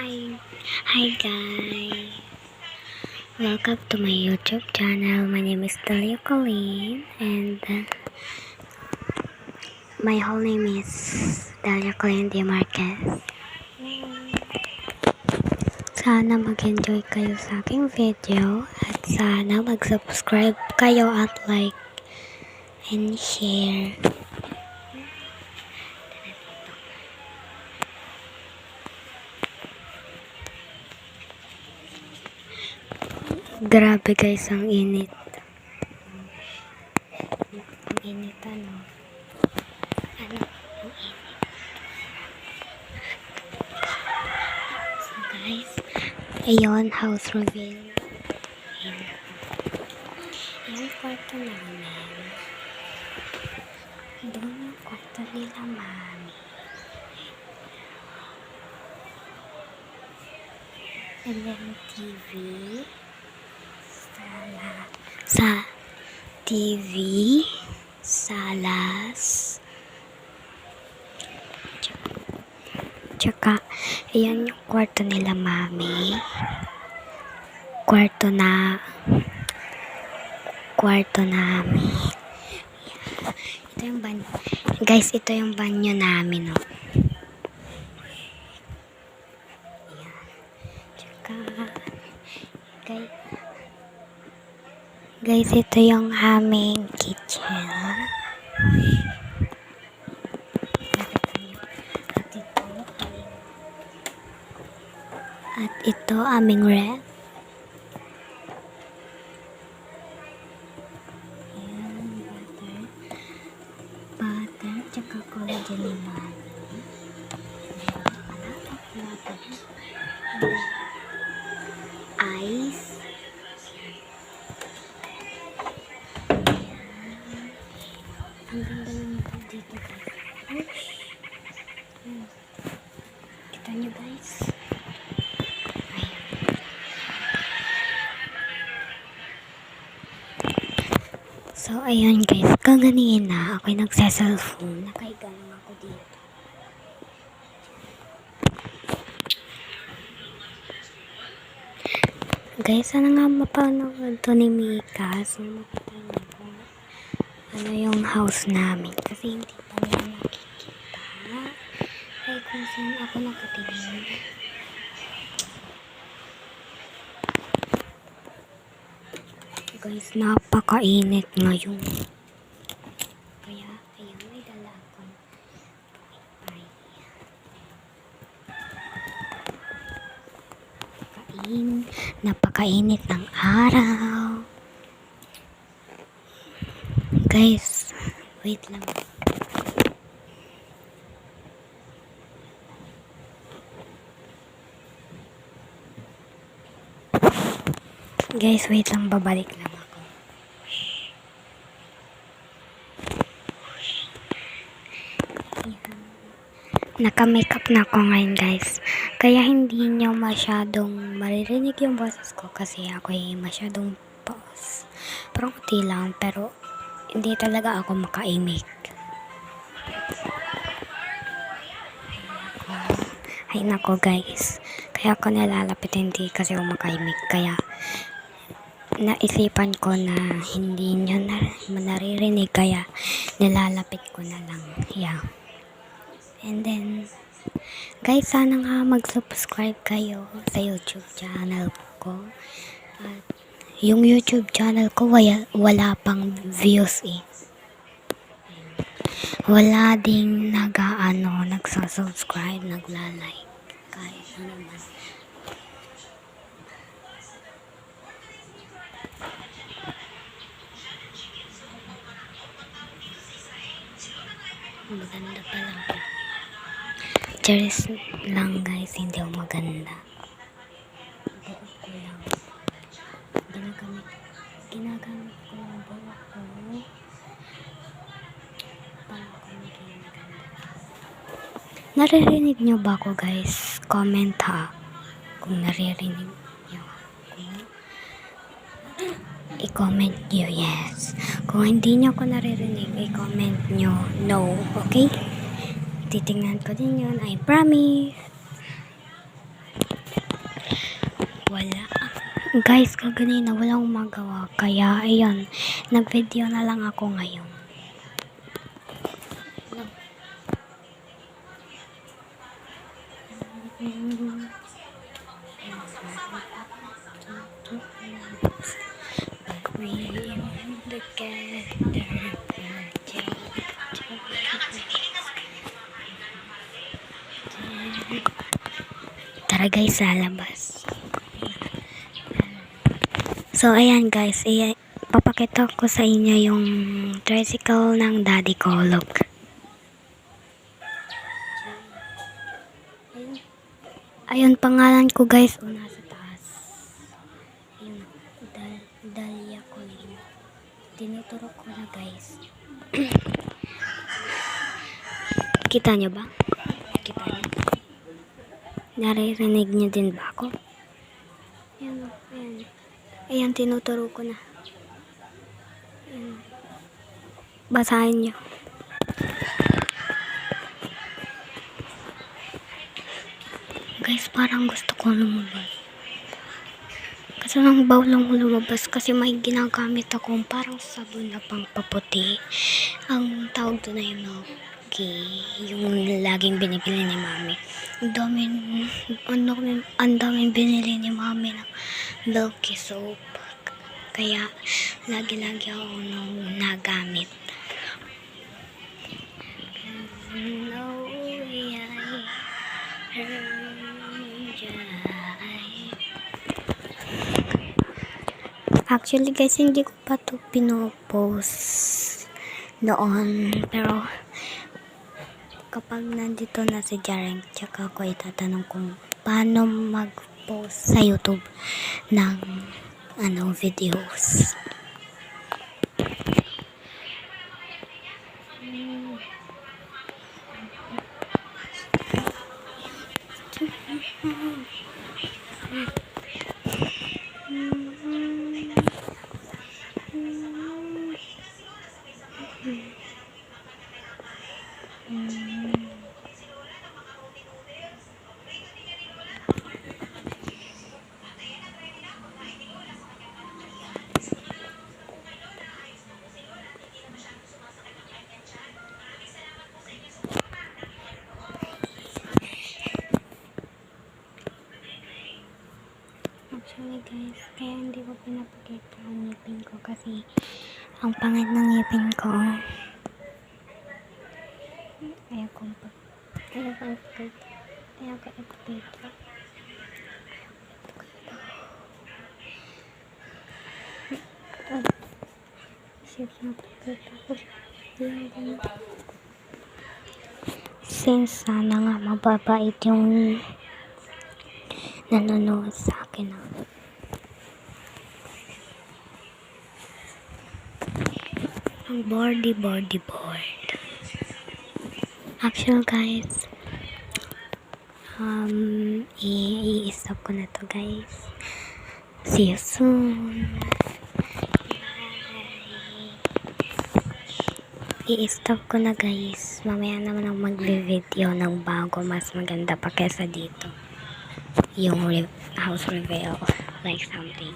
Hi. Hi guys. Welcome to my YouTube channel. My name is Delia Colleen and my whole name is Delia Colleen de Marquez. Sana mag-enjoy kayo sa aking video at sana mag-subscribe kayo at like and share. Grabe guys, ang init. Ang init ano? Ang init. So guys, ayun, house reveal. Ayan, kwarto namin. Doon yung kwarto nila mami. And then TV. Sa TV, salas, tsaka, ayan yung kwarto nila mami, kwarto namin, ito yung banyo, guys, ito yung banyo namin, no? Ayan, tsaka, guys, ito yung aming kitchen. At ito aming ref. Ayan, butter, tsaka collagen naman. Ice. Ang ganda ng dito guys. Kita nyo guys. So ayun guys, kaganihin na ako'y nagsa-cellphone. Nakahiga lang ako dito. Guys, sana nga mapanood to ni Mika. So makita niyo kung ano yung house namin. Kasi hindi pa nila nakikita. Ay kung saan ako nakatingin. Guys, napakainit ngayon. Kaya, ayan, may dala akong napakainit ng araw. Guys, wait lang. Guys, wait lang, babalik lang ako. Naka-makeup na ako ngayon guys. Kaya hindi nyo masyadong maririnig yung boses ko kasi ako'y masyadong pause. Parang kuti lang, pero hindi talaga ako makaimik. Ay nako guys. Kaya ako nalalapit hindi kasi ako makaimik. Kaya naisipan ko na hindi nyo naririnig kaya nilalapit ko na lang. Yeah. And then, guys, sana nga mag-subscribe kayo sa YouTube channel ko. At yung YouTube channel ko wala pang views eh. Wala ding nagsasubscribe, nagla-like. Kahit ano man. Maganda pa lang. Charis lang guys, hindi ako maganda. Buhok ko lang. Ginagamit ko yung buhok ko. Para ako maging maganda. Naririnig nyo ba ako guys? Comment ha. Kung naririnig nyo. I-comment nyo yes. Kung hindi nyo ako naririnig, i-comment nyo no. Okay? Titingnan ko din yun. I promise. Wala. Guys, kaganina walang magawa. Kaya, ayun, nag-video na lang ako ngayon. Tara guys, sa labas. So, ayan guys, papakita ko sa inyo yung tricycle ng daddy ko. Look. Ayun, pangalan ko guys, o nasa taas. Ayun, Dalia Colleen. Tinuturo ko na guys. Kita nyo ba? Kita nyo? Naririnig nyo din ba ako? Ayan, ayan. Ayan, tinuturo ko na. Ayan. Basahin nyo. Guys, parang gusto ko lumabas. Kasi nang bawlang lumabas kasi may ginagamit akong parang sabon na pangpaputi. Ang tawag doon ay Milky. Yung laging binibili ni Mami. Ang daming binili ni Mami ng Milky soap. Kaya, lagi-lagi ako nung nagamit. No, actually guys, hindi ko pa ito pinopost noon. Pero, kapag nandito na si Jareng, tsaka ako itatanong kung paano mag-post sa YouTube ng videos. Actually guys, kaya hindi ko pinapakita ang ngipin ko kasi ang pangit ng ngipin ko. Ayaw ko ipakita. Since sana nga mababait yung nanonood sa akin. Ang board. Actually guys, i-stop ko na to guys. See you soon. I-stop ko na guys. Mamaya naman ako mag-video ng bago, mas maganda pa kesa dito. Yung house reveal, like something.